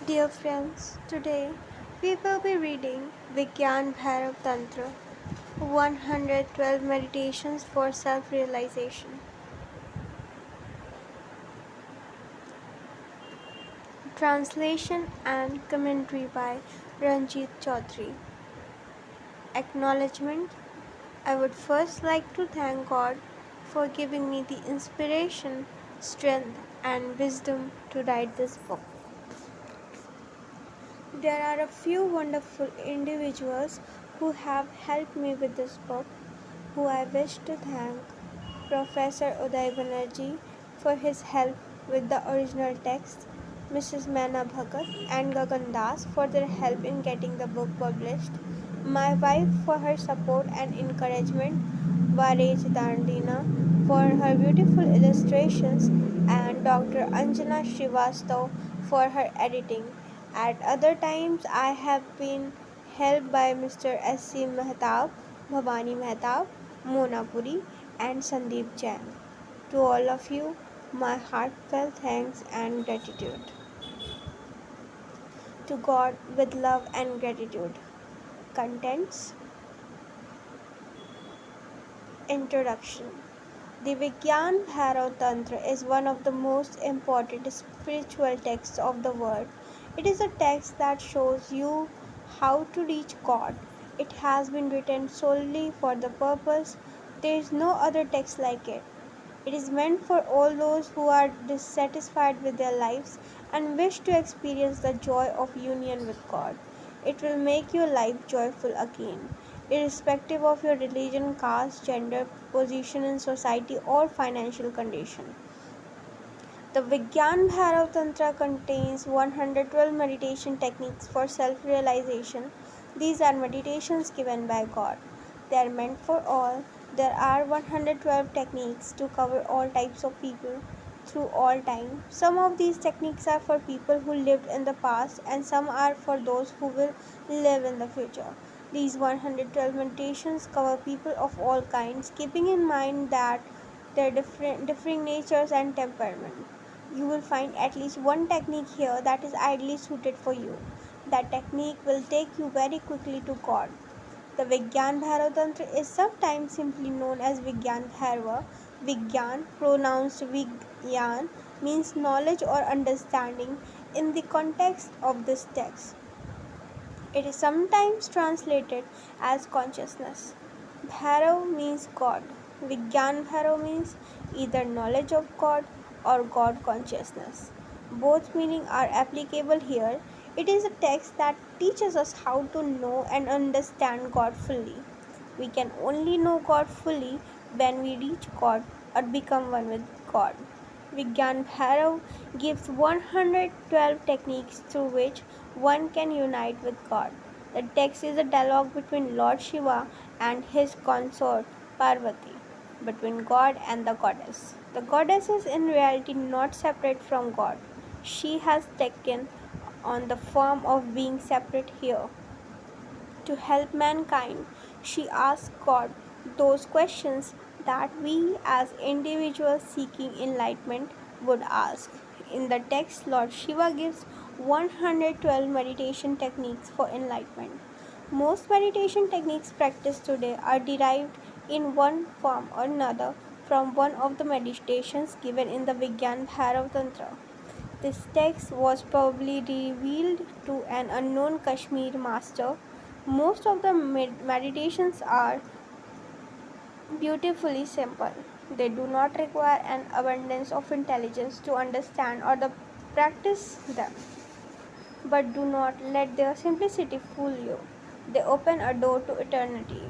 Dear friends, today we will be reading Vigyan Bhairava Tantra 112 Meditations for Self Realization. Translation and commentary by Ranjit Chaudhary. Acknowledgement. I would first like to thank God for giving me the inspiration, strength, and wisdom to write this book. There are a few wonderful individuals who have helped me with this book, who I wish to thank: Professor Uday Banerjee for his help with the original text, Mrs. Maina Bhagat and Gagan Das for their help in getting the book published, my wife for her support and encouragement, Varej Dandina for her beautiful illustrations, and Dr. Anjana Srivastav for her editing. At other times, I have been helped by Mr. S.C. Mehtab, Bhavani Mehtab, Mona Puri, and Sandeep Jain. To all of you, my heartfelt thanks and gratitude. To God with love and gratitude. Contents. Introduction. The Vigyan Bhairava Tantra is one of the most important spiritual texts of the world. It is a text that shows you how to reach God. It has been written solely for the purpose. There is no other text like it. It is meant for all those who are dissatisfied with their lives and wish to experience the joy of union with God. It will make your life joyful again, irrespective of your religion, caste, gender, position in society, or financial condition. The Vigyan Bhairav Tantra contains 112 meditation techniques for self realization. These are meditations given by God. They are meant for all. There are 112 techniques to cover all types of people through all time. Some of these techniques are for people who lived in the past, and some are for those who will live in the future. These 112 meditations cover people of all kinds, keeping in mind that their differing natures and temperament. You will find at least one technique here that is ideally suited for you. That technique will take you very quickly to God. The Vigyan Bhairava Tantra is sometimes simply known as Vigyan Bhairava. Vigyan, pronounced Vigyan, means knowledge or understanding in the context of this text. It is sometimes translated as consciousness. Bhairav means God. Vigyan Bhairav means either knowledge of God or God consciousness. Both meanings are applicable here. It is a text that teaches us how to know and understand God fully. We can only know God fully when we reach God or become one with God. Vigyan Bhairav gives 112 techniques through which one can unite with God. The text is a dialogue between Lord Shiva and his consort Parvati, between God and the goddess. The goddess is in reality not separate from God. She has taken on the form of being separate here. To help mankind, she asks God those questions that we as individuals seeking enlightenment would ask. In the text, Lord Shiva gives 112 meditation techniques for enlightenment. Most meditation techniques practiced today are derived in one form or another from one of the meditations given in the Vigyan Bhairav Tantra. This text was probably revealed to an unknown Kashmir master. Most of the meditations are beautifully simple. They do not require an abundance of intelligence to understand or to practice them. But do not let their simplicity fool you. They open a door to eternity.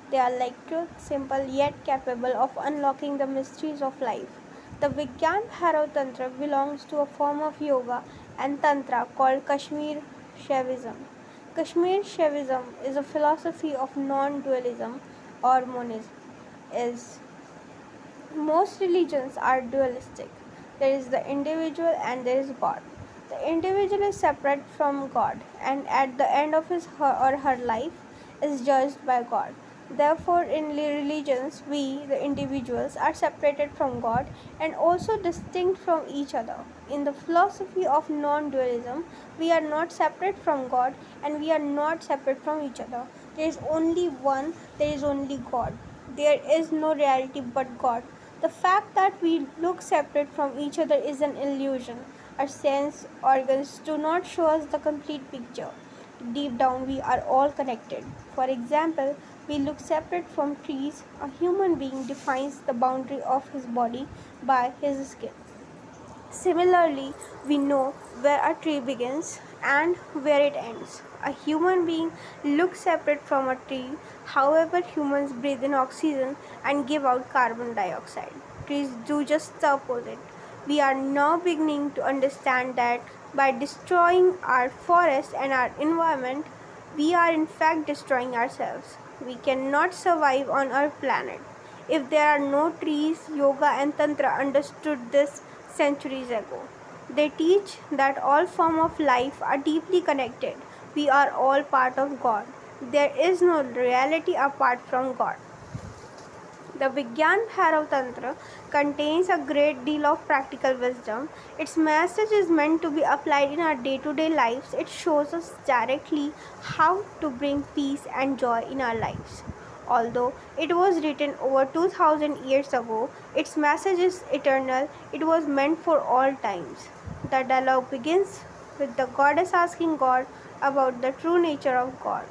They are like truth, simple yet capable of unlocking the mysteries of life. The Vigyan Bhairav Tantra belongs to a form of yoga and tantra called Kashmir Shaivism. Kashmir Shaivism is a philosophy of non-dualism or monism. Is Most religions are dualistic. There is the individual and there is God. The individual is separate from God and at the end of his or her life is judged by God. Therefore, in religions, we, the individuals, are separated from God and also distinct from each other. In the philosophy of non dualism, we are not separate from God and we are not separate from each other. There is only one, there is only God. There is no reality but God. The fact that we look separate from each other is an illusion. Our sense organs do not show us the complete picture. Deep down, we are all connected. For example, we look separate from trees. A human being defines the boundary of his body by his skin. Similarly, we know where a tree begins and where it ends. A human being looks separate from a tree, however, humans breathe in oxygen and give out carbon dioxide. Trees do just the opposite. We are now beginning to understand that by destroying our forest and our environment, we are in fact destroying ourselves. We cannot survive on our planet. If there are no trees, yoga and tantra understood this centuries ago. They teach that all forms of life are deeply connected. We are all part of God. There is no reality apart from God. The Vigyan Bhairava T contains a great deal of practical wisdom. Its message is meant to be applied in our day-to-day lives. It shows us directly how to bring peace and joy in our lives. Although it was written over 2000 years ago, its message is eternal. It was meant for all times. The dialogue begins with the goddess asking God about the true nature of God.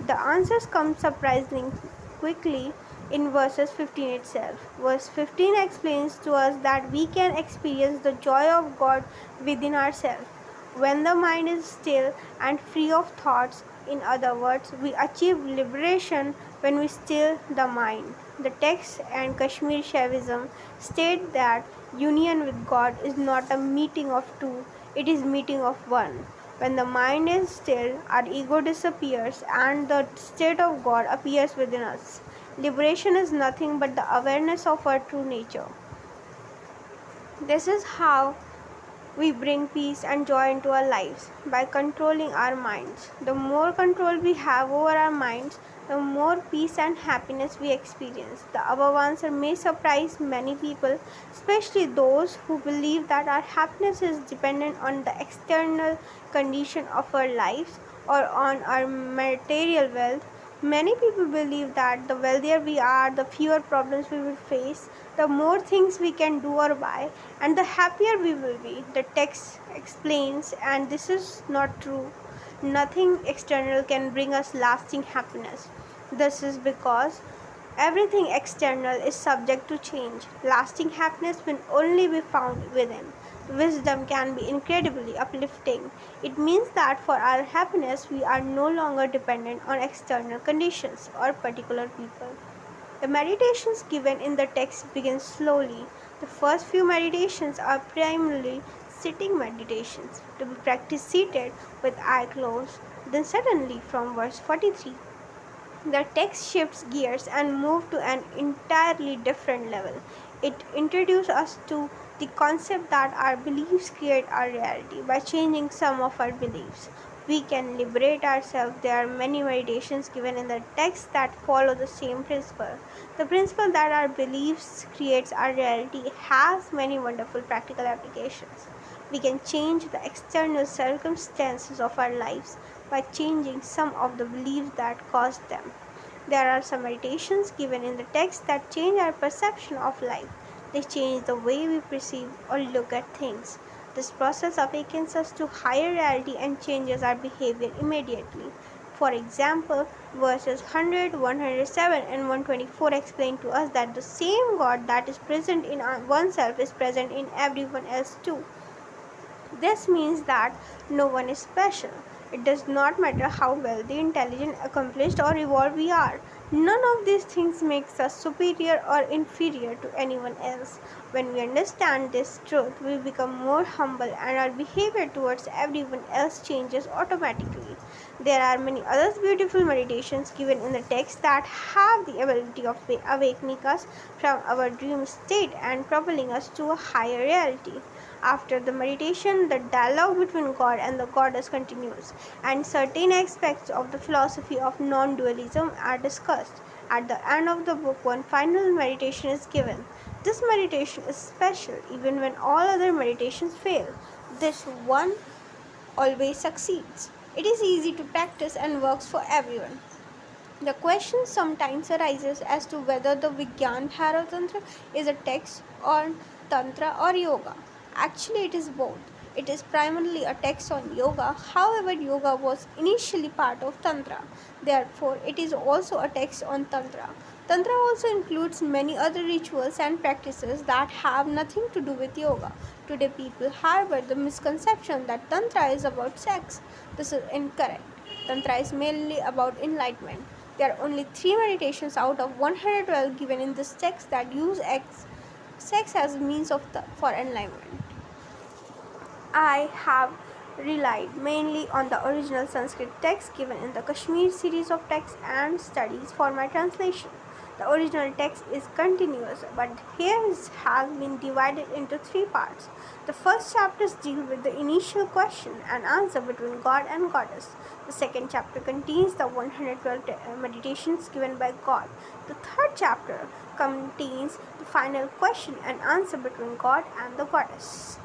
The answers come surprisingly quickly in verses 15 itself. Verse 15 explains to us that we can experience the joy of God within ourselves. When the mind is still and free of thoughts, in other words, we achieve liberation when we still the mind. The text and Kashmir Shaivism state that union with God is not a meeting of two, it is meeting of one. When the mind is still, our ego disappears and the state of God appears within us. Liberation is nothing but the awareness of our true nature. This is how we bring peace and joy into our lives by controlling our minds. The more control we have over our minds, the more peace and happiness we experience. The above answer may surprise many people, especially those who believe that our happiness is dependent on the external condition of our lives or on our material wealth. Many people believe that the wealthier we are, the fewer problems we will face, the more things we can do or buy, and the happier we will be. The text explains, and this is not true. Nothing external can bring us lasting happiness. This is because everything external is subject to change. Lasting happiness will only be found within. Wisdom can be incredibly uplifting. It means that for our happiness, we are no longer dependent on external conditions or particular people. The meditations given in the text begin slowly. The first few meditations are primarily sitting meditations to be practiced seated with eye closed. Then suddenly from verse 43, the text shifts gears and moves to an entirely different level. It introduces us to the concept that our beliefs create our reality. By changing some of our beliefs, we can liberate ourselves. There are many meditations given in the text that follow the same principle. The principle that our beliefs creates our reality has many wonderful practical applications. We can change the external circumstances of our lives by changing some of the beliefs that caused them. There are some meditations given in the text that change our perception of life. They change the way we perceive or look at things. This process awakens us to higher reality and changes our behavior immediately. For example, verses 100, 107 and 124 explain to us that the same God that is present in oneself is present in everyone else too. This means that no one is special. It does not matter how wealthy, intelligent, accomplished, or evolved we are. None of these things makes us superior or inferior to anyone else. When we understand this truth, we become more humble and our behavior towards everyone else changes automatically. There are many other beautiful meditations given in the text that have the ability of awakening us from our dream state and propelling us to a higher reality. After the meditation, the dialogue between God and the goddess continues, and certain aspects of the philosophy of non dualism are discussed. At the end of the book, one final meditation is given. This meditation is special even when all other meditations fail. This one always succeeds. It is easy to practice and works for everyone. The question sometimes arises as to whether the Vigyan Bhairava Tantra is a text on Tantra or Yoga. Actually, it is both. It is primarily a text on yoga, however, yoga was initially part of Tantra. Therefore, it is also a text on Tantra. Tantra also includes many other rituals and practices that have nothing to do with yoga. Today, people harbor the misconception that Tantra is about sex. This is incorrect. Tantra is mainly about enlightenment. There are only 3 meditations out of 112 given in this text that use sex as a means for enlightenment. I have relied mainly on the original Sanskrit text given in the Kashmir series of texts and studies for my translation. The original text is continuous, but here it has been divided into 3 parts. The first chapters deal with the initial question and answer between God and Goddess. The second chapter contains the 112 meditations given by God. The third chapter contains the final question and answer between God and the Goddess.